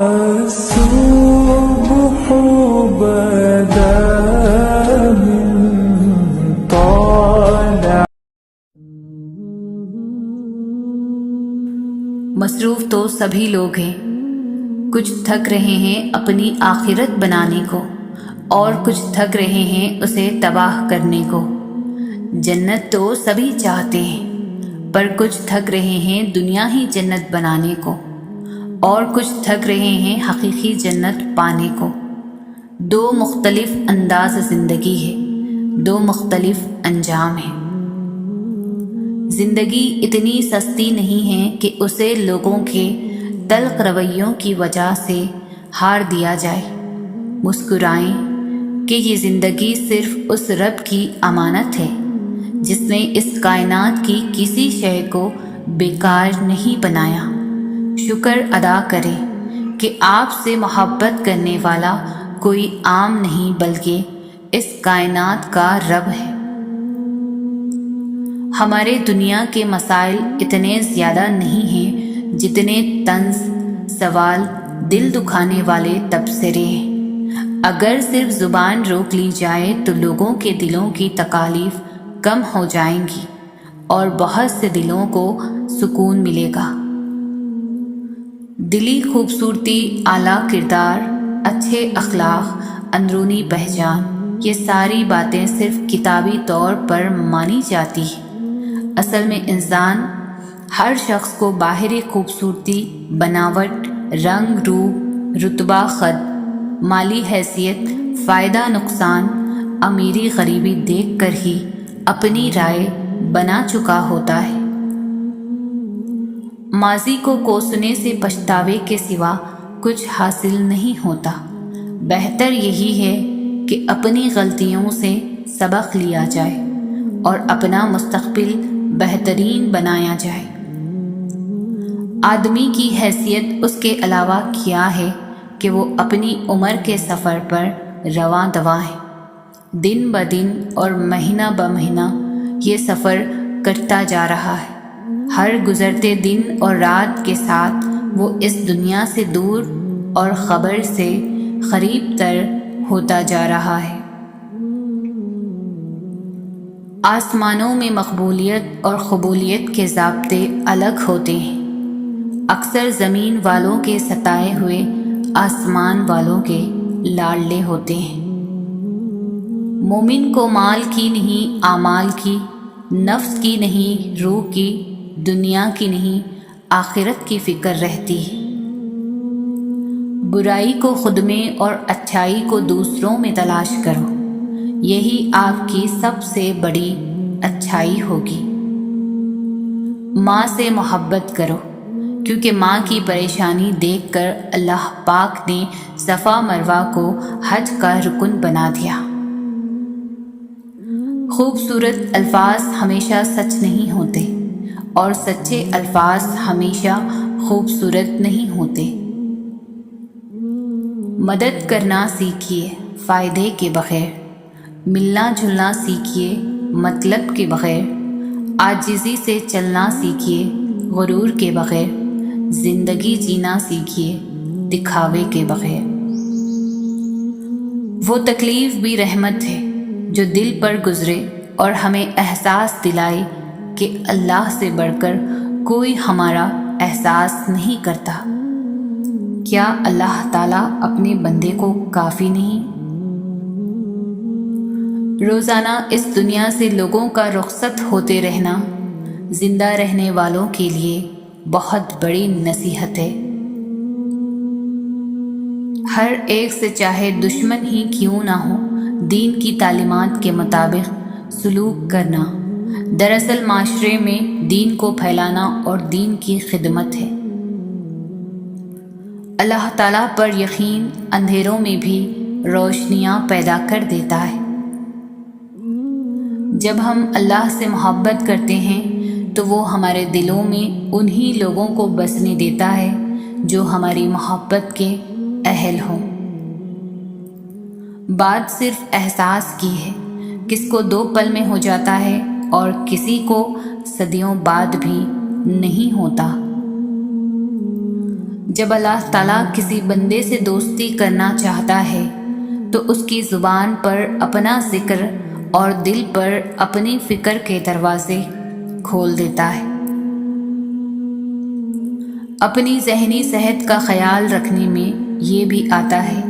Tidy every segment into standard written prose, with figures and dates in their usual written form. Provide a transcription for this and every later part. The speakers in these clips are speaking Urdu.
الصبح بدا من طالع. مصروف تو سبھی لوگ ہیں، کچھ تھک رہے ہیں اپنی آخرت بنانے کو اور کچھ تھک رہے ہیں اسے تباہ کرنے کو۔ جنت تو سبھی چاہتے ہیں، پر کچھ تھک رہے ہیں دنیا ہی جنت بنانے کو اور کچھ تھک رہے ہیں حقیقی جنت پانے کو۔ دو مختلف انداز زندگی ہے، دو مختلف انجام ہیں۔ زندگی اتنی سستی نہیں ہے کہ اسے لوگوں کے تلخ رویوں کی وجہ سے ہار دیا جائے۔ مسکرائیں کہ یہ زندگی صرف اس رب کی امانت ہے جس نے اس کائنات کی کسی شے کو بیکار نہیں بنایا۔ شکر ادا کریں کہ آپ سے محبت کرنے والا کوئی عام نہیں بلکہ اس کائنات کا رب ہے۔ ہمارے دنیا کے مسائل اتنے زیادہ نہیں ہیں جتنے طنز، سوال، دل دکھانے والے تبصرے ہیں۔ اگر صرف زبان روک لی جائے تو لوگوں کے دلوں کی تکالیف کم ہو جائیں گی اور بہت سے دلوں کو سکون ملے گا۔ دلی خوبصورتی، اعلیٰ کردار، اچھے اخلاق، اندرونی پہچان، یہ ساری باتیں صرف کتابی طور پر مانی جاتی ہیں۔ اصل میں انسان ہر شخص کو باہری خوبصورتی، بناوٹ، رنگ روپ، رتبہ قد، مالی حیثیت، فائدہ نقصان، امیری غریبی دیکھ کر ہی اپنی رائے بنا چکا ہوتا ہے۔ ماضی کو کوسنے سے پچھتاوے کے سوا کچھ حاصل نہیں ہوتا۔ بہتر یہی ہے کہ اپنی غلطیوں سے سبق لیا جائے اور اپنا مستقبل بہترین بنایا جائے۔ آدمی کی حیثیت اس کے علاوہ کیا ہے کہ وہ اپنی عمر کے سفر پر رواں دواں ہے۔ دن بدن اور مہینہ بمہینہ یہ سفر کٹتا جا رہا ہے۔ ہر گزرتے دن اور رات کے ساتھ وہ اس دنیا سے دور اور خبر سے قریب تر ہوتا جا رہا ہے۔ آسمانوں میں مقبولیت اور قبولیت کے ضابطے الگ ہوتے ہیں۔ اکثر زمین والوں کے ستائے ہوئے آسمان والوں کے لاڈلے ہوتے ہیں۔ مومن کو مال کی نہیں، اعمال کی، نفس کی نہیں، روح کی، دنیا کی نہیں، آخرت کی فکر رہتی ہے۔ برائی کو خود میں اور اچھائی کو دوسروں میں تلاش کرو، یہی آپ کی سب سے بڑی اچھائی ہوگی۔ ماں سے محبت کرو، کیونکہ ماں کی پریشانی دیکھ کر اللہ پاک نے صفا مروہ کو حج کا رکن بنا دیا۔ خوبصورت الفاظ ہمیشہ سچ نہیں ہوتے اور سچے الفاظ ہمیشہ خوبصورت نہیں ہوتے۔ مدد کرنا سیکھیے فائدے کے بغیر، ملنا جلنا سیکھیے مطلب کے بغیر، عاجزی سے چلنا سیکھیے غرور کے بغیر، زندگی جینا سیکھیے دکھاوے کے بغیر۔ وہ تکلیف بھی رحمت ہے جو دل پر گزرے اور ہمیں احساس دلائے کہ اللہ سے بڑھ کر کوئی ہمارا احساس نہیں کرتا۔ کیا اللہ تعالیٰ اپنے بندے کو کافی نہیں؟ روزانہ اس دنیا سے لوگوں کا رخصت ہوتے رہنا زندہ رہنے والوں کے لیے بہت بڑی نصیحت ہے۔ ہر ایک سے چاہے دشمن ہی کیوں نہ ہو، دین کی تعلیمات کے مطابق سلوک کرنا دراصل معاشرے میں دین کو پھیلانا اور دین کی خدمت ہے۔ اللہ تعالیٰ پر یقین اندھیروں میں بھی روشنیاں پیدا کر دیتا ہے۔ جب ہم اللہ سے محبت کرتے ہیں تو وہ ہمارے دلوں میں انہی لوگوں کو بسنے دیتا ہے جو ہماری محبت کے اہل ہوں۔ بات صرف احساس کی ہے، کس کو 2 پل میں ہو جاتا ہے اور کسی کو صدیوں بعد بھی نہیں ہوتا۔ جب اللہ تعالیٰ کسی بندے سے دوستی کرنا چاہتا ہے تو اس کی زبان پر اپنا ذکر اور دل پر اپنی فکر کے دروازے کھول دیتا ہے۔ اپنی ذہنی صحت کا خیال رکھنے میں یہ بھی آتا ہے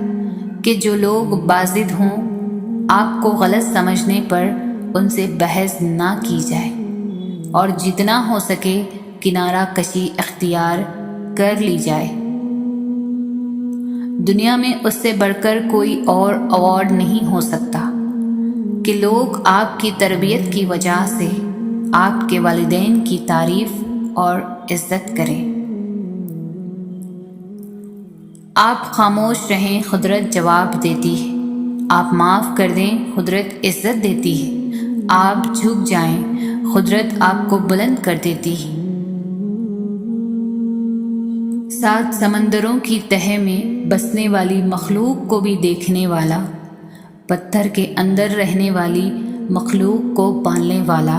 کہ جو لوگ باضد ہوں آپ کو غلط سمجھنے پر ان سے بحث نہ کی جائے اور جتنا ہو سکے کنارہ کشی اختیار کر لی جائے۔ دنیا میں اس سے بڑھ کر کوئی اور ایوارڈ نہیں ہو سکتا کہ لوگ آپ کی تربیت کی وجہ سے آپ کے والدین کی تعریف اور عزت کریں۔ آپ خاموش رہیں، قدرت جواب دیتی ہے۔ آپ معاف کر دیں، قدرت عزت دیتی ہے۔ آپ جھک جائیں، قدرت آپ کو بلند کر دیتی ہے۔ 7 سمندروں کی تہہ میں بسنے والی مخلوق کو بھی دیکھنے والا، پتھر کے اندر رہنے والی مخلوق کو پالنے والا،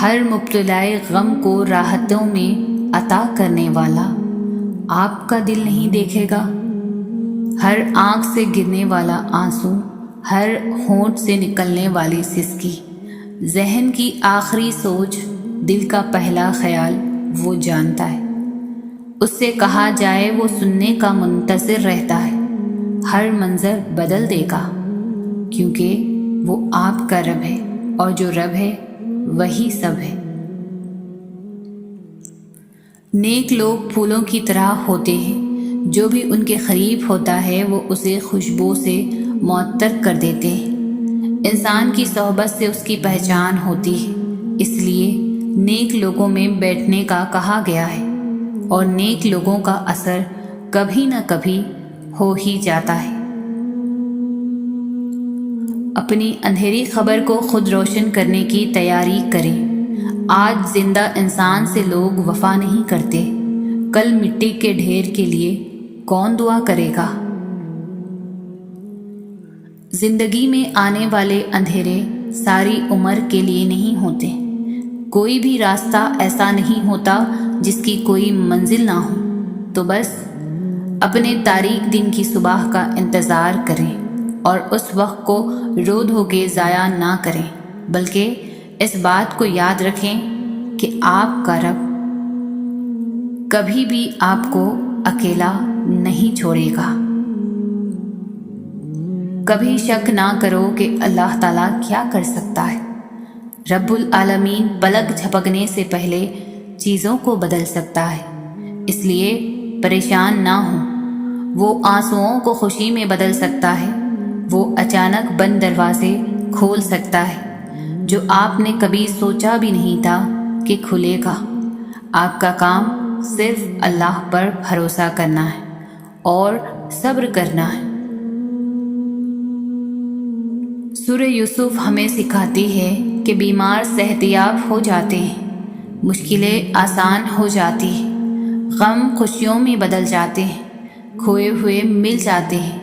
ہر مبتلائے غم کو راحتوں میں عطا کرنے والا آپ کا دل نہیں دیکھے گا؟ ہر آنکھ سے گرنے والا آنسو، ہر ہونٹ سے نکلنے والی سسکی، ذہن کی آخری سوچ، دل کا پہلا خیال وہ جانتا ہے۔ اس سے کہا جائے وہ سننے کا منتظر رہتا ہے۔ ہر منظر بدل دے گا کیونکہ وہ آپ کا رب ہے، اور جو رب ہے وہی سب ہے۔ نیک لوگ پھولوں کی طرح ہوتے ہیں، جو بھی ان کے قریب ہوتا ہے وہ اسے خوشبو سے معطر کر دیتے ہیں۔ انسان کی صحبت سے اس کی پہچان ہوتی ہے، اس لیے نیک لوگوں میں بیٹھنے کا کہا گیا ہے، اور نیک لوگوں کا اثر کبھی نہ کبھی ہو ہی جاتا ہے۔ اپنی اندھیری خبر کو خود روشن کرنے کی تیاری کریں۔ آج زندہ انسان سے لوگ وفا نہیں کرتے، کل مٹی کے ڈھیر کے لیے کون دعا کرے گا؟ زندگی میں آنے والے اندھیرے ساری عمر کے لیے نہیں ہوتے۔ کوئی بھی راستہ ایسا نہیں ہوتا جس کی کوئی منزل نہ ہو، تو بس اپنے تاریک دن کی صبح کا انتظار کریں اور اس وقت کو رو دھو کے ضائع نہ کریں، بلکہ اس بات کو یاد رکھیں کہ آپ کا رب کبھی بھی آپ کو اکیلا نہیں چھوڑے گا۔ کبھی شک نہ کرو کہ اللہ تعالیٰ کیا کر سکتا ہے۔ رب العالمین پلک جھپکنے سے پہلے چیزوں کو بدل سکتا ہے، اس لیے پریشان نہ ہوں۔ وہ آنسوؤں کو خوشی میں بدل سکتا ہے، وہ اچانک بند دروازے کھول سکتا ہے جو آپ نے کبھی سوچا بھی نہیں تھا کہ کھلے گا۔ آپ کا کام صرف اللہ پر بھروسہ کرنا ہے اور صبر کرنا ہے۔ سورہ یوسف ہمیں سکھاتی ہے کہ بیمار صحتیاب ہو جاتے ہیں، مشکلیں آسان ہو جاتی ہیں، غم خوشیوں میں بدل جاتے ہیں، کھوئے ہوئے مل جاتے ہیں۔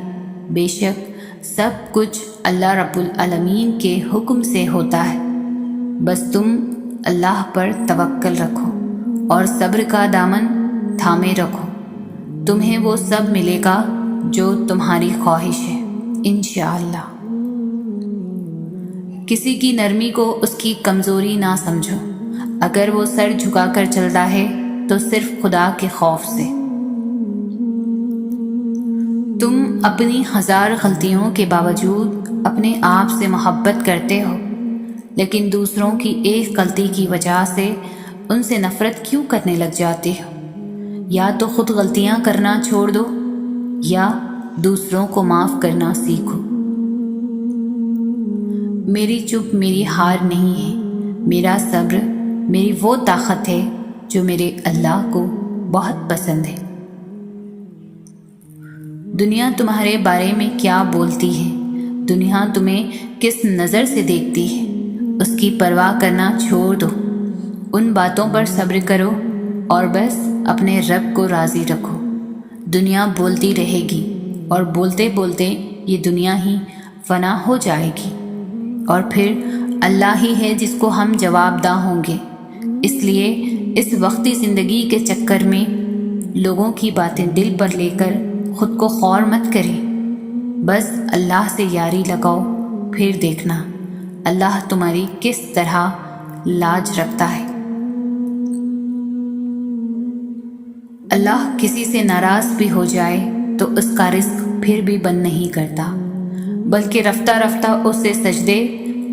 بے شک سب کچھ اللہ رب العالمین کے حکم سے ہوتا ہے، بس تم اللہ پر توکل رکھو اور صبر کا دامن تھامے رکھو، تمہیں وہ سب ملے گا جو تمہاری خواہش ہے انشاءاللہ۔ کسی کی نرمی کو اس کی کمزوری نہ سمجھو، اگر وہ سر جھکا کر چلتا ہے تو صرف خدا کے خوف سے۔ تم اپنی 1000 غلطیوں کے باوجود اپنے آپ سے محبت کرتے ہو، لیکن دوسروں کی ایک غلطی کی وجہ سے ان سے نفرت کیوں کرنے لگ جاتے ہو؟ یا تو خود غلطیاں کرنا چھوڑ دو یا دوسروں کو معاف کرنا سیکھو۔ میری چپ میری ہار نہیں ہے، میرا صبر میری وہ طاقت ہے جو میرے اللہ کو بہت پسند ہے۔ دنیا تمہارے بارے میں کیا بولتی ہے، دنیا تمہیں کس نظر سے دیکھتی ہے، اس کی پرواہ کرنا چھوڑ دو۔ ان باتوں پر صبر کرو اور بس اپنے رب کو راضی رکھو۔ دنیا بولتی رہے گی اور بولتے بولتے یہ دنیا ہی فنا ہو جائے گی، اور پھر اللہ ہی ہے جس کو ہم جواب دہ ہوں گے۔ اس لیے اس وقتی زندگی کے چکر میں لوگوں کی باتیں دل پر لے کر خود کو خور مت کریں، بس اللہ سے یاری لگاؤ، پھر دیکھنا اللہ تمہاری کس طرح لاج رکھتا ہے۔ اللہ کسی سے ناراض بھی ہو جائے تو اس کا رزق پھر بھی بند نہیں کرتا، بلکہ رفتہ رفتہ اس سے سجدے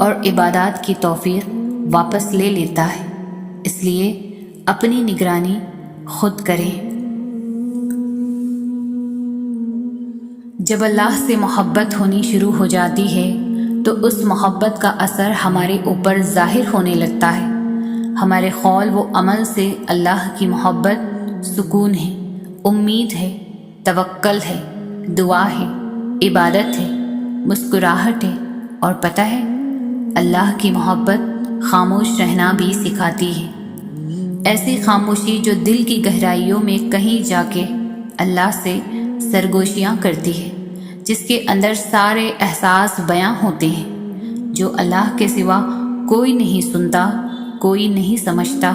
اور عبادات کی توفیق واپس لے لیتا ہے۔ اس لیے اپنی نگرانی خود کریں۔ جب اللہ سے محبت ہونی شروع ہو جاتی ہے تو اس محبت کا اثر ہمارے اوپر ظاہر ہونے لگتا ہے۔ ہمارے قول و عمل سے اللہ کی محبت سکون ہے، امید ہے، توکل ہے، دعا ہے، عبادت ہے، مسکراہٹ ہے، اور پتہ ہے اللہ کی محبت خاموش رہنا بھی سکھاتی ہے۔ ایسی خاموشی جو دل کی گہرائیوں میں کہیں جا کے اللہ سے سرگوشیاں کرتی ہے، جس کے اندر سارے احساس بیاں ہوتے ہیں، جو اللہ کے سوا کوئی نہیں سنتا، کوئی نہیں سمجھتا،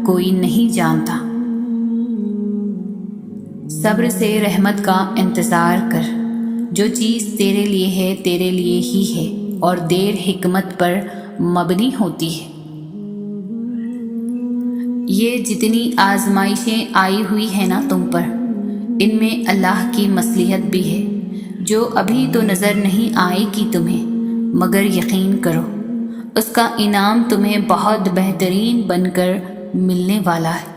کوئی نہیں جانتا۔ صبر سے رحمت کا انتظار کر، جو چیز تیرے لیے ہے تیرے لیے ہی ہے اور دیر حکمت پر مبنی ہوتی ہے۔ یہ جتنی آزمائشیں آئی ہوئی ہیں نا تم پر، ان میں اللہ کی مصلحت بھی ہے، جو ابھی تو نظر نہیں آئے گی تمہیں، مگر یقین کرو اس کا انعام تمہیں بہت بہترین بن کر ملنے والا ہے۔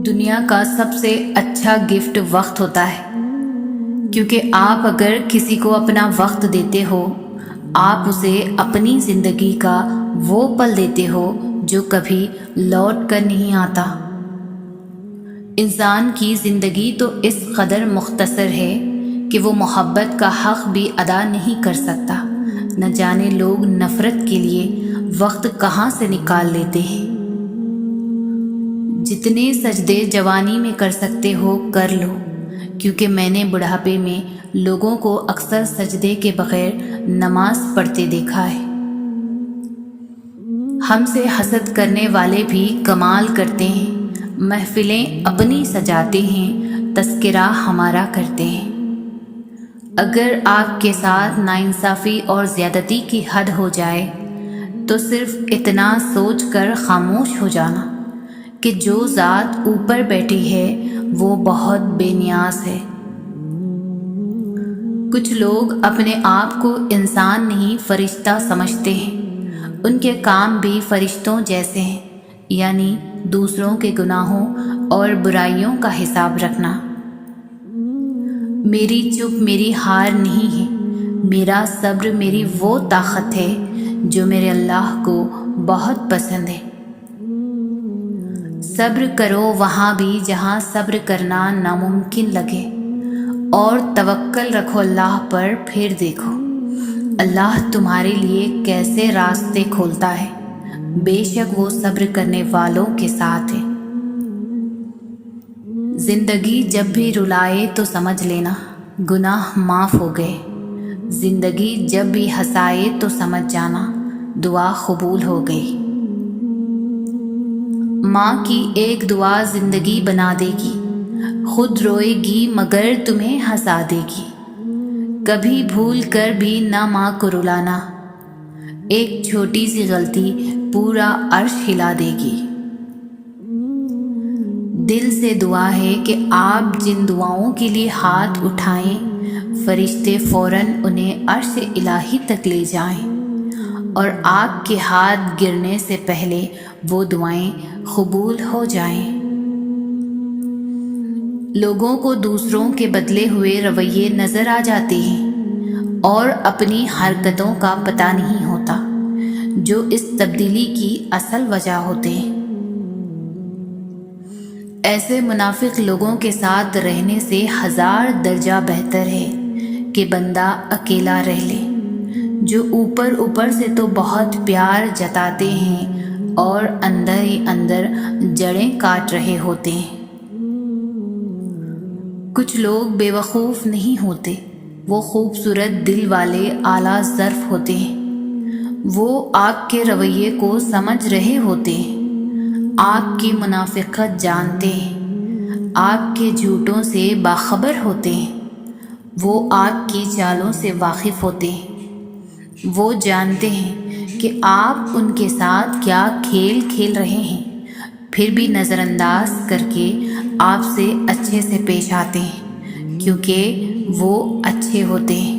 دنیا کا سب سے اچھا گفٹ وقت ہوتا ہے، کیونکہ آپ اگر کسی کو اپنا وقت دیتے ہو، آپ اسے اپنی زندگی کا وہ پل دیتے ہو جو کبھی لوٹ کر نہیں آتا۔ انسان کی زندگی تو اس قدر مختصر ہے کہ وہ محبت کا حق بھی ادا نہیں کر سکتا، نہ جانے لوگ نفرت کے لیے وقت کہاں سے نکال لیتے ہیں۔ جتنے سجدے جوانی میں کر سکتے ہو کر لو، کیونکہ میں نے بڑھاپے میں لوگوں کو اکثر سجدے کے بغیر نماز پڑھتے دیکھا ہے۔ ہم سے حسد کرنے والے بھی کمال کرتے ہیں، محفلیں اپنی سجاتے ہیں، تذکرہ ہمارا کرتے ہیں۔ اگر آپ کے ساتھ ناانصافی اور زیادتی کی حد ہو جائے تو صرف اتنا سوچ کر خاموش ہو جانا کہ جو ذات اوپر بیٹھی ہے وہ بہت بے نیاز ہے۔ کچھ لوگ اپنے آپ کو انسان نہیں فرشتہ سمجھتے ہیں، ان کے کام بھی فرشتوں جیسے ہیں، یعنی دوسروں کے گناہوں اور برائیوں کا حساب رکھنا۔ میری چپ میری ہار نہیں ہے، میرا صبر میری وہ طاقت ہے جو میرے اللہ کو بہت پسند ہے۔ صبر کرو وہاں بھی جہاں صبر کرنا ناممکن لگے، اور توکل رکھو اللہ پر، پھر دیکھو اللہ تمہارے لیے کیسے راستے کھولتا ہے، بے شک وہ صبر کرنے والوں کے ساتھ ہے۔ زندگی جب بھی رلائے تو سمجھ لینا گناہ معاف ہو گئے، زندگی جب بھی ہنسائے تو سمجھ جانا دعا قبول ہو گئی۔ ماں کی ایک دعا زندگی بنا دے گی، خود روئے گی مگر تمہیں ہنسا دے گی۔ کبھی بھول کر بھی نہ ماں کو رلانا، ایک چھوٹی سی غلطی پورا عرش ہلا دے گی۔ دل سے دعا ہے کہ آپ جن دعاؤں کے لیے ہاتھ اٹھائیں، فرشتے فوراً انہیں عرش الہی تک لے جائیں، اور آپ کے ہاتھ گرنے سے پہلے وہ دعائیں قبول ہو جائیں۔ لوگوں کو دوسروں کے بدلے ہوئے رویے نظر آ جاتے ہیں اور اپنی حرکتوں کا پتہ نہیں ہوتا، جو اس تبدیلی کی اصل وجہ ہوتے ہیں۔ ایسے منافق لوگوں کے ساتھ رہنے سے 1000 درجہ بہتر ہے کہ بندہ اکیلا رہ لے، جو اوپر سے تو بہت پیار جتاتے ہیں اور اندر ہی اندر جڑیں کاٹ رہے ہوتے ہیں۔ کچھ لوگ بے وقوف نہیں ہوتے، وہ خوبصورت دل والے اعلیٰ ظرف ہوتے ہیں، وہ آپ کے رویے کو سمجھ رہے ہوتے ہیں۔ آپ کی منافقت جانتے ہیں، آپ کے جھوٹوں سے باخبر ہوتے ہیں، وہ آپ کی چالوں سے واقف ہوتے ہیں، وہ جانتے ہیں کہ آپ ان کے ساتھ کیا کھیل کھیل رہے ہیں، پھر بھی نظر انداز کر کے آپ سے اچھے سے پیش آتے ہیں کیونکہ وہ اچھے ہوتے ہیں۔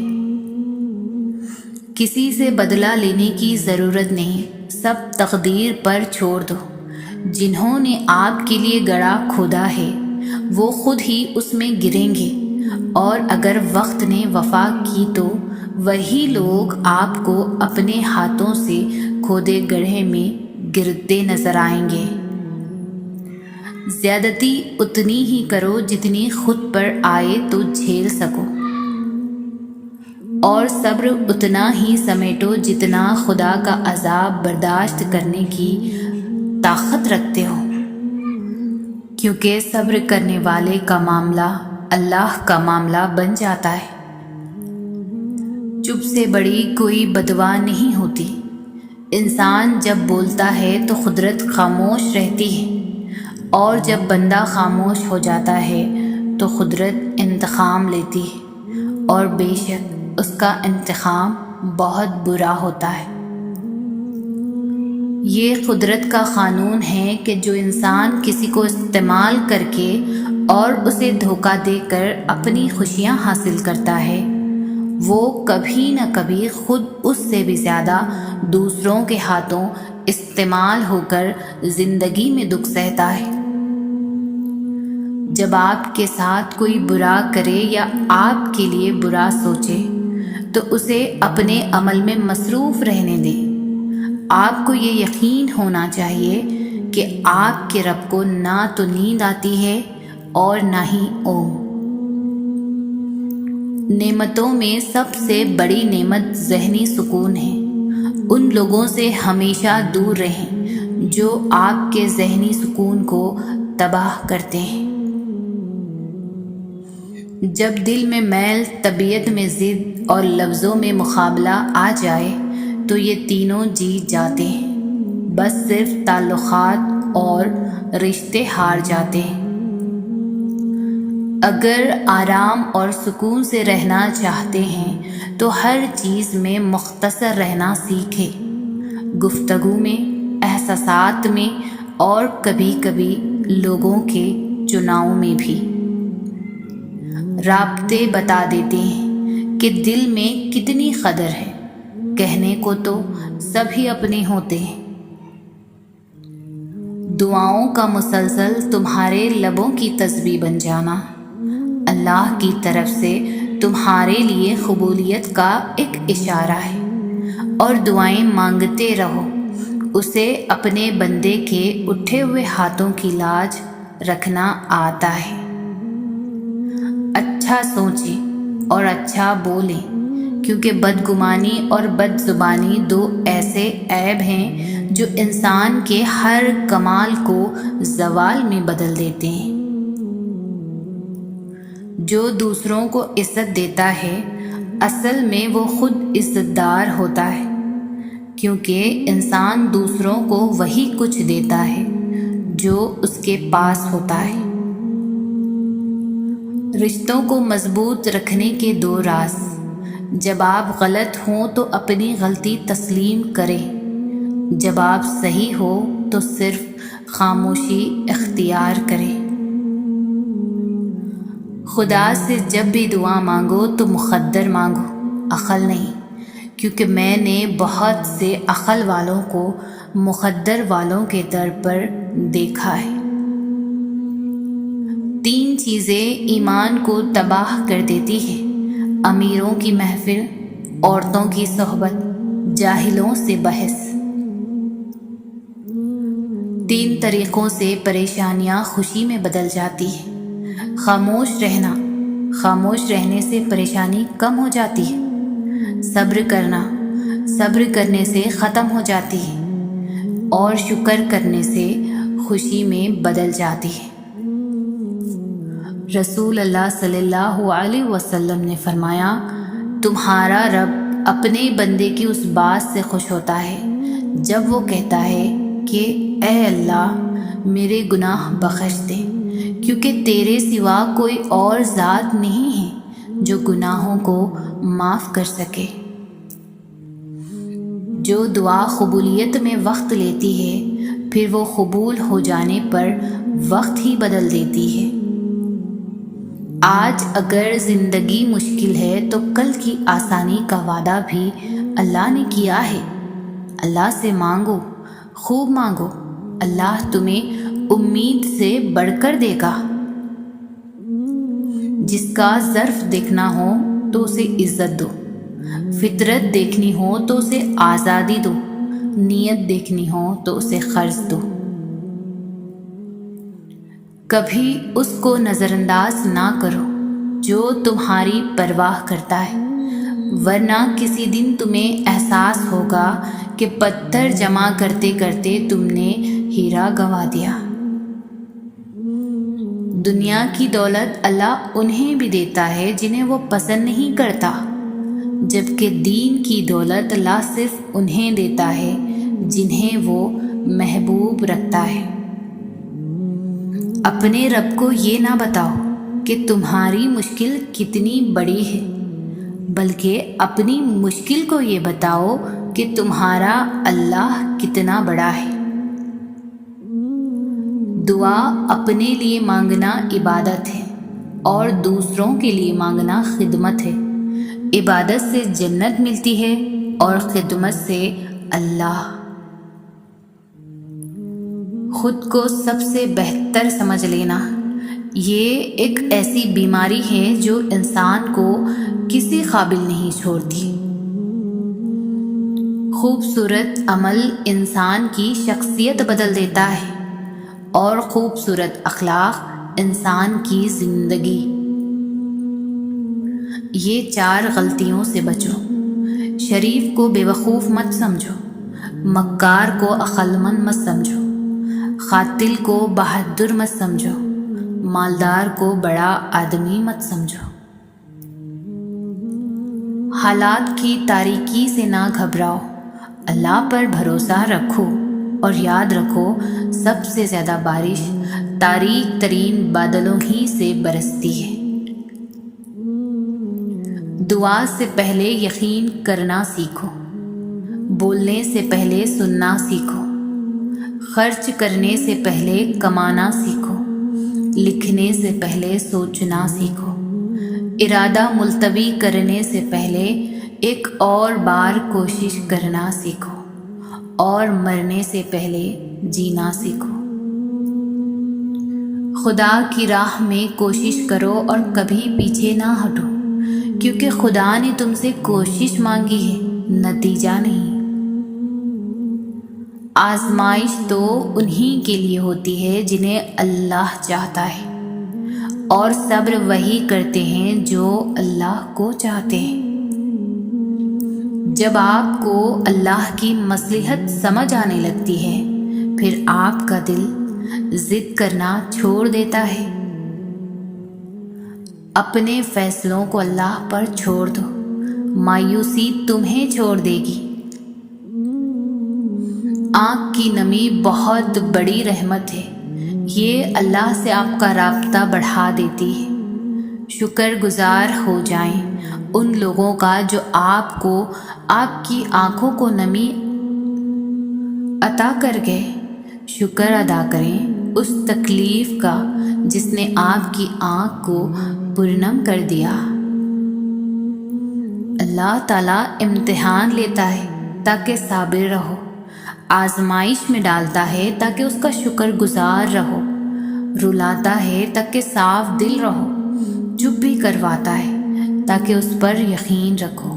کسی سے بدلہ لینے کی ضرورت نہیں، سب تقدیر پر چھوڑ دو۔ جنہوں نے آپ کے لیے گڑھا کھودا ہے وہ خود ہی اس میں گریں گے، اور اگر وقت نے وفا کی تو وہی لوگ آپ کو اپنے ہاتھوں سے کھودے گڑھے میں گرتے نظر آئیں گے۔ زیادتی اتنی ہی کرو جتنی خود پر آئے تو جھیل سکو، اور صبر اتنا ہی سمیٹو جتنا خدا کا عذاب برداشت کرنے کی طاقت رکھتے ہو، کیونکہ صبر کرنے والے کا معاملہ اللہ کا معاملہ بن جاتا ہے۔ چپ سے بڑی کوئی بددعا نہیں ہوتی۔ انسان جب بولتا ہے تو قدرت خاموش رہتی ہے، اور جب بندہ خاموش ہو جاتا ہے تو قدرت انتقام لیتی ہے، اور بے شک اس کا انتقام بہت برا ہوتا ہے۔ یہ قدرت کا قانون ہے کہ جو انسان کسی کو استعمال کر کے اور اسے دھوکہ دے کر اپنی خوشیاں حاصل کرتا ہے، وہ کبھی نہ کبھی خود اس سے بھی زیادہ دوسروں کے ہاتھوں استعمال ہو کر زندگی میں دکھ سہتا ہے۔ جب آپ کے ساتھ کوئی برا کرے یا آپ کے لیے برا سوچے تو اسے اپنے عمل میں مصروف رہنے دیں۔ آپ کو یہ یقین ہونا چاہیے کہ آپ کے رب کو نہ تو نیند آتی ہے اور نہ ہی اونگ۔ نعمتوں میں سب سے بڑی نعمت ذہنی سکون ہے۔ ان لوگوں سے ہمیشہ دور رہیں جو آپ کے ذہنی سکون کو تباہ کرتے ہیں۔ جب دل میں میل، طبیعت میں ضد اور لفظوں میں مقابلہ آ جائے تو یہ تینوں جیت جاتے ہیں، بس صرف تعلقات اور رشتے ہار جاتے ہیں۔ اگر آرام اور سکون سے رہنا چاہتے ہیں تو ہر چیز میں مختصر رہنا سیکھیں، گفتگو میں، احساسات میں، اور کبھی کبھی لوگوں کے چناؤ میں بھی۔ رابطے بتا دیتے ہیں کہ دل میں کتنی قدر ہے، کہنے کو تو سبھی اپنے ہوتے ہیں۔ دعاؤں کا مسلسل تمہارے لبوں کی تسبیح بن جانا اللہ کی طرف سے تمہارے لیے قبولیت کا ایک اشارہ ہے، اور دعائیں مانگتے رہو، اسے اپنے بندے کے اٹھے ہوئے ہاتھوں کی لاج رکھنا آتا ہے۔ اچھا سوچیں اور اچھا بولیں، کیونکہ بدگمانی اور بد زبانی دو ایسے عیب ہیں جو انسان کے ہر کمال کو زوال میں بدل دیتے ہیں۔ جو دوسروں کو عزت دیتا ہے اصل میں وہ خود عزت دار ہوتا ہے، کیونکہ انسان دوسروں کو وہی کچھ دیتا ہے جو اس کے پاس ہوتا ہے۔ رشتوں کو مضبوط رکھنے کے دو راز: جب آپ غلط ہوں تو اپنی غلطی تسلیم کریں، جب آپ صحیح ہو تو صرف خاموشی اختیار کریں۔ خدا سے جب بھی دعا مانگو تو مقدر مانگو، عقل نہیں، کیونکہ میں نے بہت سے عقل والوں کو مقدر والوں کے در پر دیکھا ہے۔ 3 چیزیں ایمان کو تباہ کر دیتی ہیں: امیروں کی محفل، عورتوں کی صحبت، جاہلوں سے بحث۔ 3 طریقوں سے پریشانیاں خوشی میں بدل جاتی ہیں: خاموش رہنا، خاموش رہنے سے پریشانی کم ہو جاتی ہے، صبر کرنا، صبر کرنے سے ختم ہو جاتی ہے، اور شکر کرنے سے خوشی میں بدل جاتی ہے۔ رسول اللہ صلی اللہ علیہ وسلم نے فرمایا، تمہارا رب اپنے بندے کی اس بات سے خوش ہوتا ہے جب وہ کہتا ہے کہ اے اللہ، میرے گناہ بخش دے، کیونکہ تیرے سوا کوئی اور ذات نہیں ہے جو گناہوں کو معاف کر سکے۔ جو دعا قبولیت میں وقت لیتی ہے، پھر وہ قبول ہو جانے پر وقت ہی بدل دیتی ہے۔ آج اگر زندگی مشکل ہے تو کل کی آسانی کا وعدہ بھی اللہ نے کیا ہے۔ اللہ سے مانگو، خوب مانگو، اللہ تمہیں امید سے بڑھ کر دے گا۔ جس کا ظرف دیکھنا ہو تو اسے عزت دو، فطرت دیکھنی ہو تو اسے آزادی دو، نیت دیکھنی ہو تو اسے قرض دو۔ کبھی اس کو نظر انداز نہ کرو جو تمہاری پرواہ کرتا ہے، ورنہ کسی دن تمہیں احساس ہوگا کہ پتھر جمع کرتے کرتے تم نے ہیرا گنوا دیا۔ دنیا کی دولت اللہ انہیں بھی دیتا ہے جنہیں وہ پسند نہیں کرتا، جبکہ دین کی دولت اللہ صرف انہیں دیتا ہے جنہیں وہ محبوب رکھتا ہے۔ اپنے رب کو یہ نہ بتاؤ کہ تمہاری مشکل کتنی بڑی ہے، بلکہ اپنی مشکل کو یہ بتاؤ کہ تمہارا اللہ کتنا بڑا ہے۔ دعا اپنے لیے مانگنا عبادت ہے اور دوسروں کے لیے مانگنا خدمت ہے۔ عبادت سے جنت ملتی ہے اور خدمت سے اللہ۔ خود کو سب سے بہتر سمجھ لینا یہ ایک ایسی بیماری ہے جو انسان کو کسی قابل نہیں چھوڑتی۔ خوبصورت عمل انسان کی شخصیت بدل دیتا ہے اور خوبصورت اخلاق انسان کی زندگی۔ یہ 4 غلطیوں سے بچو۔ شریف کو بے وقوف مت سمجھو، مکار کو عقل مند مت سمجھو، قاتل کو بہادر مت سمجھو، مالدار کو بڑا آدمی مت سمجھو۔ حالات کی تاریکی سے نہ گھبراؤ، اللہ پر بھروسہ رکھو اور یاد رکھو سب سے زیادہ بارش تاریک ترین بادلوں ہی سے برستی ہے۔ دعا سے پہلے یقین کرنا سیکھو، بولنے سے پہلے سننا سیکھو، خرچ کرنے سے پہلے کمانا سیکھو، لکھنے سے پہلے سوچنا سیکھو، ارادہ ملتوی کرنے سے پہلے ایک اور بار کوشش کرنا سیکھو، اور مرنے سے پہلے جینا سیکھو۔ خدا کی راہ میں کوشش کرو اور کبھی پیچھے نہ ہٹو، کیونکہ خدا نے تم سے کوشش مانگی ہے، نتیجہ نہیں۔ آزمائش تو انہی کے لیے ہوتی ہے جنہیں اللہ چاہتا ہے، اور صبر وہی کرتے ہیں جو اللہ کو چاہتے ہیں۔ جب آپ کو اللہ کی مصلحت سمجھ آنے لگتی ہے، پھر آپ کا دل ضد کرنا چھوڑ دیتا ہے۔ اپنے فیصلوں کو اللہ پر چھوڑ دو، مایوسی تمہیں چھوڑ دے گی۔ آنکھ کی نمی بہت بڑی رحمت ہے، یہ اللہ سے آپ کا رابطہ بڑھا دیتی ہے۔ شکر گزار ہو جائیں ان لوگوں کا جو آپ کو آپ کی آنکھوں کو نمی عطا کر گئے۔ شکر ادا کریں اس تکلیف کا جس نے آپ کی آنکھ کو پرنم کر دیا۔ اللہ تعالیٰ امتحان لیتا ہے تاکہ صابر رہو، آزمائش میں ڈالتا ہے تاکہ اس کا شکر گزار رہو، رلاتا ہے تاکہ صاف دل رہو، چپ بھی کرواتا ہے تاکہ اس پر یقین رکھو۔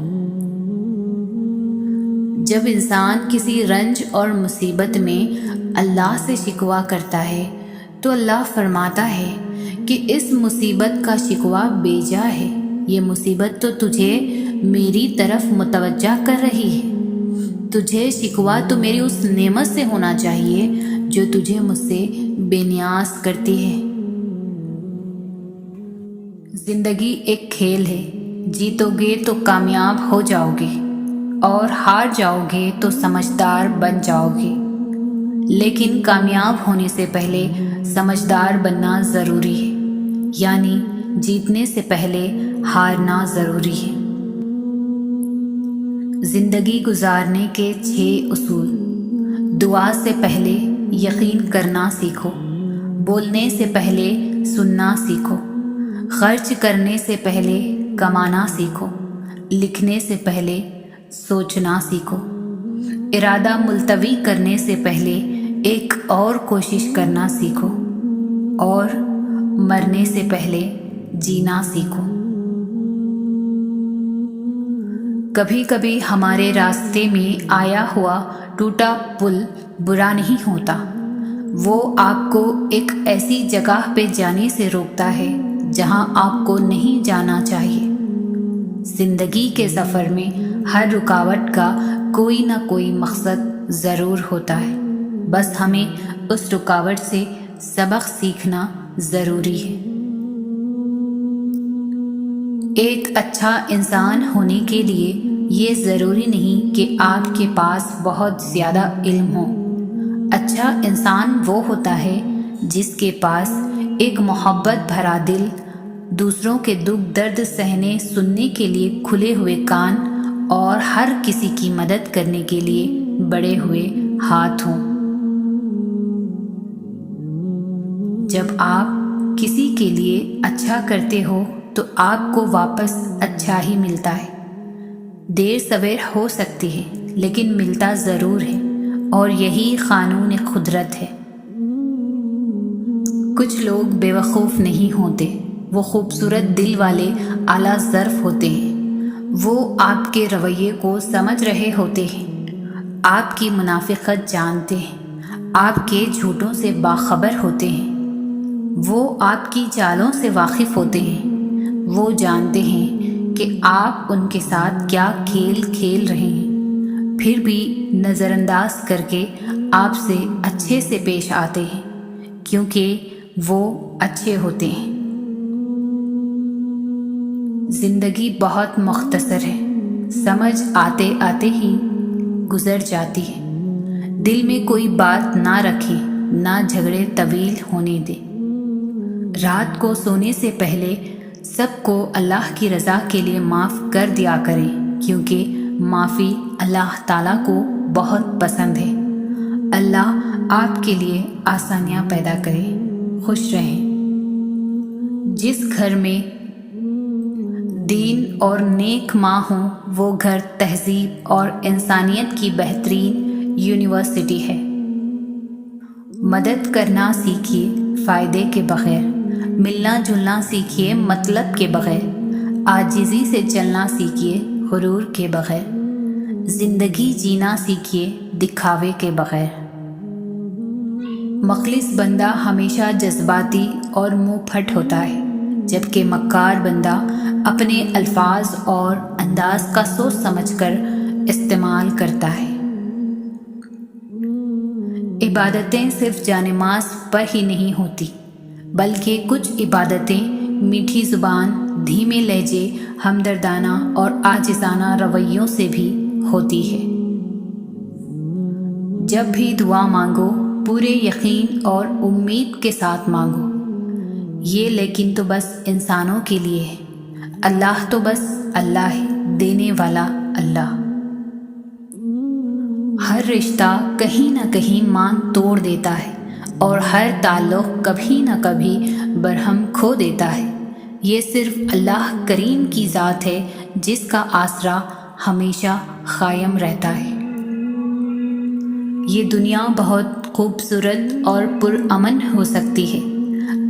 جب انسان کسی رنج اور مصیبت میں اللہ سے شکوہ کرتا ہے تو اللہ فرماتا ہے کہ اس مصیبت کا شکوہ بے جا ہے، یہ مصیبت تو تجھے میری طرف متوجہ کر رہی ہے۔ تجھے شکوہ تو میری اس نعمت سے ہونا چاہیے جو تجھے مجھ سے بے نیاز کرتی ہے۔ زندگی ایک کھیل ہے، جیتو گے تو کامیاب ہو جاؤ گے اور ہار جاؤ گے تو سمجھدار بن جاؤ گے۔ لیکن کامیاب ہونے سے پہلے سمجھدار بننا ضروری ہے، یعنی جیتنے سے پہلے ہارنا ضروری ہے۔ زندگی گزارنے کے 6 اصول۔ دعا سے پہلے یقین کرنا سیکھو، بولنے سے پہلے سننا سیکھو، خرچ کرنے سے پہلے کمانا سیکھو، لکھنے سے پہلے سوچنا سیکھو، ارادہ ملتوی کرنے سے پہلے ایک اور کوشش کرنا سیکھو، اور مرنے سے پہلے جینا سیکھو۔ کبھی کبھی ہمارے راستے میں آیا ہوا ٹوٹا پل برا نہیں ہوتا، وہ آپ کو ایک ایسی جگہ پہ جانے سے روکتا ہے جہاں آپ کو نہیں جانا چاہیے۔ زندگی کے سفر میں ہر رکاوٹ کا کوئی نہ کوئی مقصد ضرور ہوتا ہے، بس ہمیں اس رکاوٹ سے سبق سیکھنا ضروری ہے۔ ایک اچھا انسان ہونے کے لیے یہ ضروری نہیں کہ آپ کے پاس بہت زیادہ علم ہو۔ اچھا انسان وہ ہوتا ہے جس کے پاس ایک محبت بھرا دل، دوسروں کے دکھ درد سہنے سننے کے لیے کھلے ہوئے کان، اور ہر کسی کی مدد کرنے کے لیے بڑے ہوئے ہاتھ ہوں۔ جب آپ کسی کے لیے اچھا کرتے ہو تو آپ کو واپس اچھا ہی ملتا ہے۔ دیر سویر ہو سکتی ہے لیکن ملتا ضرور ہے، اور یہی قانون قدرت ہے۔ کچھ لوگ بے وقوف نہیں ہوتے، وہ خوبصورت دل والے اعلیٰ ظرف ہوتے ہیں۔ وہ آپ کے رویے کو سمجھ رہے ہوتے ہیں، آپ کی منافقت جانتے ہیں، آپ کے جھوٹوں سے باخبر ہوتے ہیں۔ وہ آپ کی چالوں سے واقف ہوتے ہیں، وہ جانتے ہیں کہ آپ ان کے ساتھ کیا کھیل کھیل رہے ہیں، پھر بھی نظر انداز کر کے آپ سے اچھے سے پیش آتے ہیں، کیونکہ وہ اچھے ہوتے ہیں۔ زندگی بہت مختصر ہے، سمجھ آتے آتے ہی گزر جاتی ہے۔ دل میں کوئی بات نہ رکھیں، نہ جھگڑے طویل ہونے دیں۔ رات کو سونے سے پہلے سب کو اللہ کی رضا کے لیے معاف کر دیا کریں، کیونکہ معافی اللہ تعالیٰ کو بہت پسند ہے۔ اللہ آپ کے لیے آسانیاں پیدا کرے۔ خوش رہیں۔ جس گھر میں دین اور نیک ماں ہوں وہ گھر تہذیب اور انسانیت کی بہترین یونیورسٹی ہے۔ مدد کرنا سیکھیے فائدے کے بغیر، ملنا جلنا سیکھیے مطلب کے بغیر، عاجزی سے چلنا سیکھیے غرور کے بغیر، زندگی جینا سیکھیے دکھاوے کے بغیر۔ مخلص بندہ ہمیشہ جذباتی اور منہ پھٹ ہوتا ہے، جبکہ مکار بندہ اپنے الفاظ اور انداز کا سوچ سمجھ کر استعمال کرتا ہے۔ عبادتیں صرف جانماز پر ہی نہیں ہوتی، بلکہ کچھ عبادتیں میٹھی زبان، دھیمے لہجے، ہمدردانہ اور عاجزانہ رویوں سے بھی ہوتی ہے۔ جب بھی دعا مانگو پورے یقین اور امید کے ساتھ مانگو۔ یہ لیکن تو بس انسانوں کے لیے ہے، اللہ تو بس اللہ ہے، دینے والا اللہ۔ ہر رشتہ کہیں نہ کہیں مان توڑ دیتا ہے، اور ہر تعلق کبھی نہ کبھی برہم کھو دیتا ہے۔ یہ صرف اللہ کریم کی ذات ہے جس کا آسرا ہمیشہ قائم رہتا ہے۔ یہ دنیا بہت خوبصورت اور پرامن ہو سکتی ہے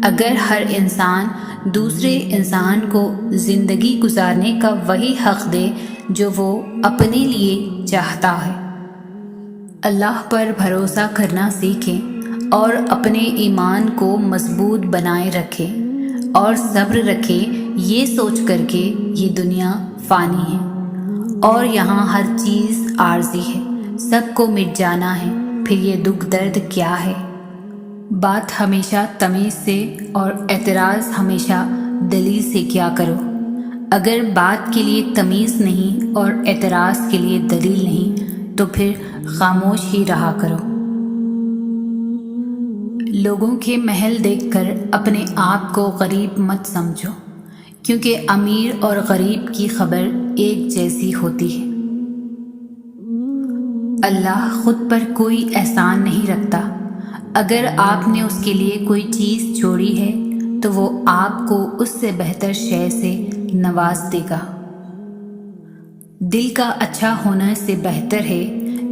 اگر ہر انسان دوسرے انسان کو زندگی گزارنے کا وہی حق دے جو وہ اپنے لیے چاہتا ہے۔ اللہ پر بھروسہ کرنا سیکھیں اور اپنے ایمان کو مضبوط بنائے رکھیں، اور صبر رکھیں یہ سوچ کر کے یہ دنیا فانی ہے اور یہاں ہر چیز عارضی ہے، سب کو مٹ جانا ہے، پھر یہ دکھ درد کیا ہے۔ بات ہمیشہ تمیز سے اور اعتراض ہمیشہ دلیل سے کیا کرو۔ اگر بات کے لیے تمیز نہیں اور اعتراض کے لیے دلیل نہیں تو پھر خاموش ہی رہا کرو۔ لوگوں کے محل دیکھ کر اپنے آپ کو غریب مت سمجھو، کیونکہ امیر اور غریب کی خبر ایک جیسی ہوتی ہے۔ اللہ خود پر کوئی احسان نہیں رکھتا۔ اگر آپ نے اس کے لیے کوئی چیز چھوڑی ہے تو وہ آپ کو اس سے بہتر شے سے نواز دے گا۔ دل کا اچھا ہونے سے بہتر ہے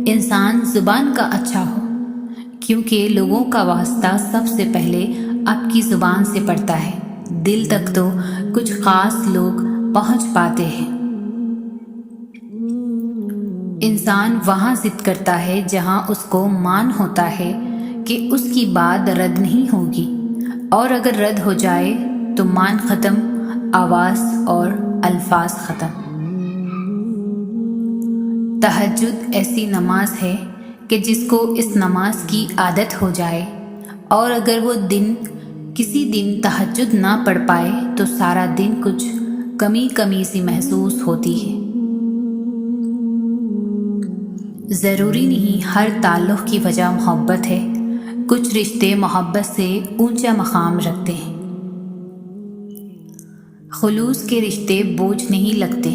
انسان زبان کا اچھا ہو، کیونکہ لوگوں کا واسطہ سب سے پہلے آپ کی زبان سے پڑتا ہے۔ دل تک تو کچھ خاص لوگ پہنچ پاتے ہیں۔ انسان وہاں ضد کرتا ہے جہاں اس کو مان ہوتا ہے کہ اس کی بات رد نہیں ہوگی، اور اگر رد ہو جائے تو مان ختم، آواز اور الفاظ ختم۔ تہجد ایسی نماز ہے کہ جس کو اس نماز کی عادت ہو جائے اور اگر وہ کسی دن تہجد نہ پڑھ پائے تو سارا دن کچھ کمی سی محسوس ہوتی ہے۔ ضروری نہیں ہر تعلق کی وجہ محبت ہے، کچھ رشتے محبت سے اونچا مقام رکھتے ہیں۔ خلوص کے رشتے بوجھ نہیں لگتے،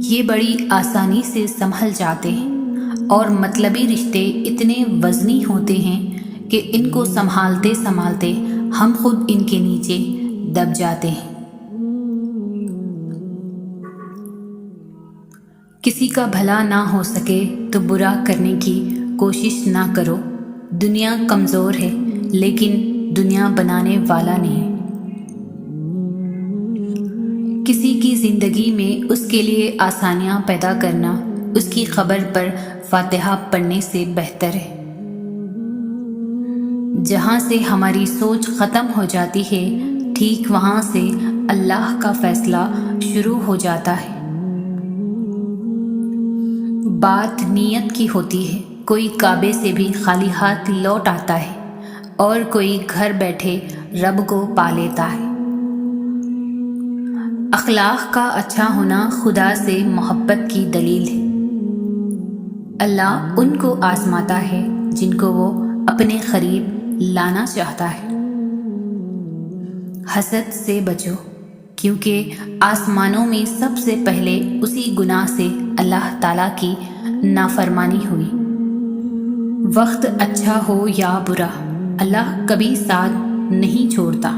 یہ بڑی آسانی سے سنبھل جاتے ہیں، اور مطلبی رشتے اتنے وزنی ہوتے ہیں کہ ان کو سنبھالتے ہم خود ان کے نیچے دب جاتے ہیں۔ کسی کا بھلا نہ ہو سکے تو برا کرنے کی کوشش نہ کرو۔ دنیا کمزور ہے لیکن دنیا بنانے والا نہیں۔ کسی کی زندگی میں اس کے لیے آسانیاں پیدا کرنا اس کی خبر پر فاتحہ پڑھنے سے بہتر ہے۔ جہاں سے ہماری سوچ ختم ہو جاتی ہے ٹھیک وہاں سے اللہ کا فیصلہ شروع ہو جاتا ہے۔ بات نیت کی ہوتی ہے، کوئی کعبے سے بھی خالی ہاتھ لوٹ آتا ہے اور کوئی گھر بیٹھے رب کو پا لیتا ہے۔ اخلاق کا اچھا ہونا خدا سے محبت کی دلیل ہے۔ اللہ ان کو آزماتا ہے جن کو وہ اپنے قریب لانا چاہتا ہے۔ حسد سے بچو، کیونکہ آسمانوں میں سب سے پہلے اسی گناہ سے اللہ تعالیٰ کی نافرمانی ہوئی۔ وقت اچھا ہو یا برا، اللہ کبھی ساتھ نہیں چھوڑتا۔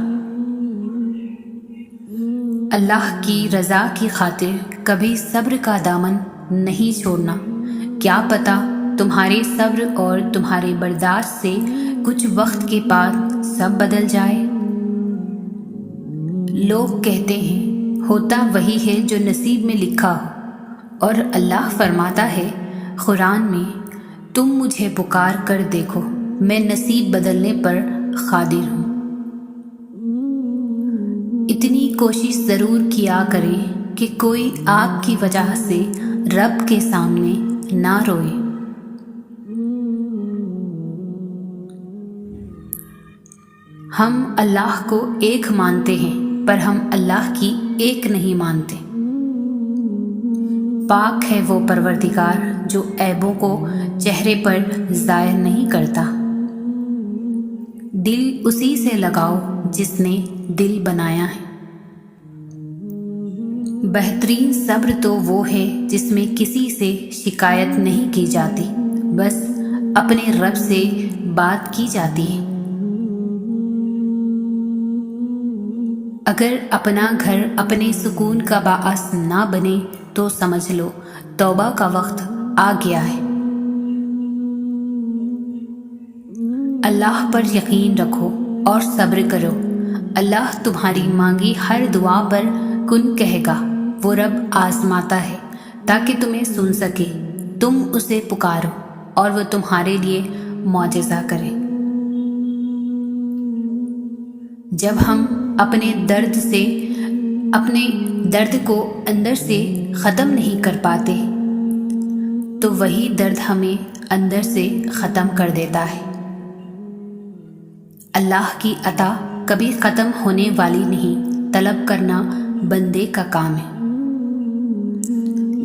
اللہ کی رضا کی خاطر کبھی صبر کا دامن نہیں چھوڑنا۔ کیا پتہ تمہارے صبر اور تمہارے برداشت سے کچھ وقت کے بعد سب بدل جائے۔ لوگ کہتے ہیں ہوتا وہی ہے جو نصیب میں لکھا ہو، اور اللہ فرماتا ہے قرآن میں، تم مجھے پکار کر دیکھو، میں نصیب بدلنے پر قادر ہوں۔ اتنی کوشش ضرور کیا کرے کہ کوئی آپ کی وجہ سے رب کے سامنے نہ روئے۔ ہم اللہ کو ایک مانتے ہیں پر ہم اللہ کی ایک نہیں مانتے۔ پاک ہے وہ پروردگار جو عیبوں کو چہرے پر ظاہر نہیں کرتا۔ دل اسی سے لگاؤ جس نے دل بنایا ہے۔ بہترین صبر تو وہ ہے جس میں کسی سے شکایت نہیں کی جاتی، بس اپنے رب سے بات کی جاتی ہے۔ اگر اپنا گھر اپنے سکون کا باعث نہ بنے تو سمجھ لو توبہ کا وقت آ گیا ہے۔ اللہ پر یقین رکھو اور صبر کرو۔ اللہ تمہاری مانگی ہر دعا پر کن کہے گا۔ وہ رب آزماتا ہے تاکہ تمہیں سن سکے۔ تم اسے پکارو اور وہ تمہارے لیے معجزہ کرے۔ جب ہم اپنے درد کو اندر سے ختم نہیں کر پاتے تو وہی درد ہمیں اندر سے ختم کر دیتا ہے۔ اللہ کی عطا کبھی ختم ہونے والی نہیں، طلب کرنا بندے کا کام ہے۔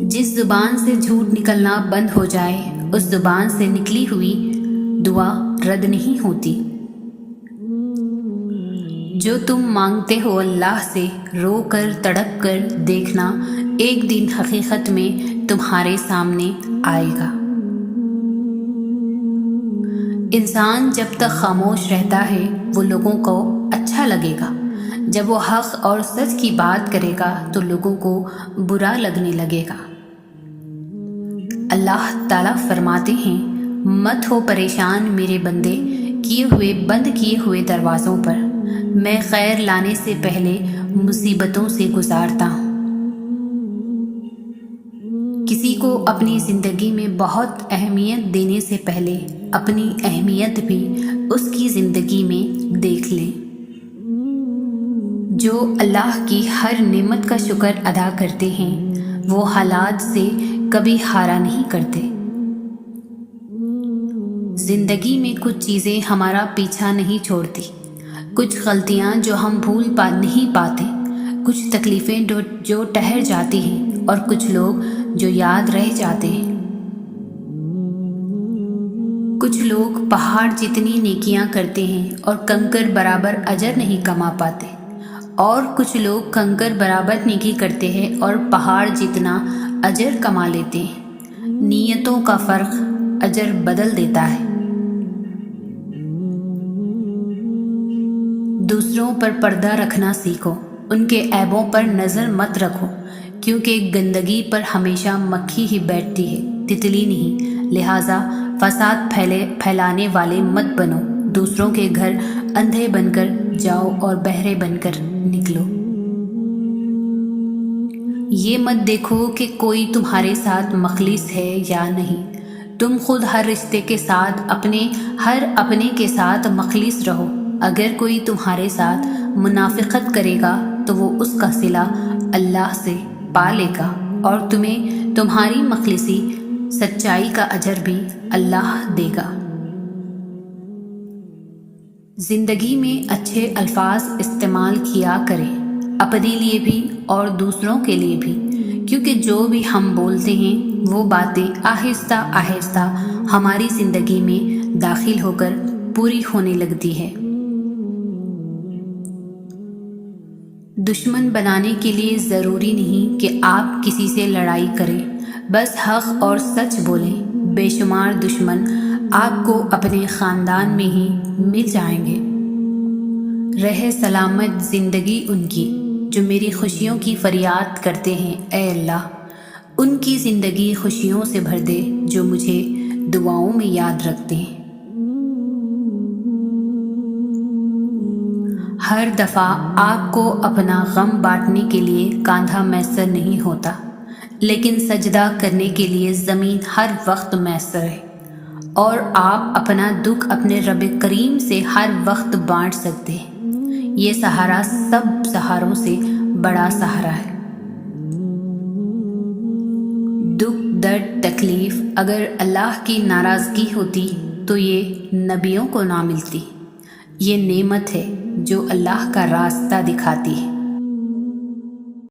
جس زبان سے جھوٹ نکلنا بند ہو جائے اس زبان سے نکلی ہوئی دعا رد نہیں ہوتی۔ جو تم مانگتے ہو اللہ سے رو کر تڑپ کر دیکھنا ایک دن حقیقت میں تمہارے سامنے آئے گا۔ انسان جب تک خاموش رہتا ہے وہ لوگوں کو اچھا لگے گا، جب وہ حق اور سچ کی بات کرے گا تو لوگوں کو برا لگنے لگے گا۔ اللہ تعالیٰ فرماتے ہیں، مت ہو پریشان میرے بندے بند کیے ہوئے دروازوں پر، میں خیر لانے سے پہلے مصیبتوں سے گزارتا ہوں۔ کسی کو اپنی زندگی میں بہت اہمیت دینے سے پہلے اپنی اہمیت بھی اس کی زندگی میں دیکھ لیں۔ جو اللہ کی ہر نعمت کا شکر ادا کرتے ہیں وہ حالات سے کبھی ہارا نہیں کرتے۔ زندگی میں کچھ چیزیں ہمارا پیچھا نہیں چھوڑتی، کچھ غلطیاں جو ہم نہیں پاتے، کچھ تکلیفیں جو ٹھہر جاتی ہیں، اور کچھ لوگ جو یاد رہ جاتے ہیں۔ کچھ لوگ پہاڑ جتنی نیکیاں کرتے ہیں اور کنکر برابر اجر نہیں کما پاتے، اور کچھ لوگ کنکر برابر نیکی کرتے ہیں اور پہاڑ جتنا اجر کما لیتے ہیں۔ نیتوں کا فرق اجر بدل دیتا ہے۔ دوسروں پر پردہ رکھنا سیکھو، ان کے عیبوں پر نظر مت رکھو، کیونکہ گندگی پر ہمیشہ مکھی ہی بیٹھتی ہے، تتلی نہیں۔ لہٰذا فساد پھیلانے والے مت بنو، دوسروں کے گھر اندھے بن کر جاؤ اور بہرے بن کر نکلو۔ یہ مت دیکھو کہ کوئی تمہارے ساتھ مخلص ہے یا نہیں، تم خود ہر رشتے کے ساتھ ہر اپنے کے ساتھ مخلص رہو۔ اگر کوئی تمہارے ساتھ منافقت کرے گا تو وہ اس کا صلہ اللہ سے پا لے گا، اور تمہیں تمہاری مخلصی سچائی کا اجر بھی اللہ دے گا۔ زندگی میں اچھے الفاظ استعمال کیا کریں، اپنے لیے بھی اور دوسروں کے لیے بھی، کیونکہ جو بھی ہم بولتے ہیں وہ باتیں آہستہ آہستہ ہماری زندگی میں داخل ہو کر پوری ہونے لگتی ہے۔ دشمن بنانے کے لیے ضروری نہیں کہ آپ کسی سے لڑائی کریں، بس حق اور سچ بولیں۔ بے شمار دشمن آپ کو اپنے خاندان میں ہی مل جائیں گے۔ رہے سلامت زندگی ان کی جو میری خوشیوں کی فریاد کرتے ہیں، اے اللہ ان کی زندگی خوشیوں سے بھر دے جو مجھے دعاؤں میں یاد رکھتے ہیں۔ ہر دفعہ آپ کو اپنا غم بانٹنے کے لیے کاندھا میسر نہیں ہوتا، لیکن سجدہ کرنے کے لیے زمین ہر وقت میسر ہے، اور آپ اپنا دکھ اپنے رب کریم سے ہر وقت بانٹ سکتے ہیں۔ یہ سہارا سب سہاروں سے بڑا سہارا ہے۔ دکھ، درد، تکلیف اگر اللہ کی ناراضگی ہوتی تو یہ نبیوں کو نہ ملتی۔ یہ نعمت ہے جو اللہ کا راستہ دکھاتی ہے۔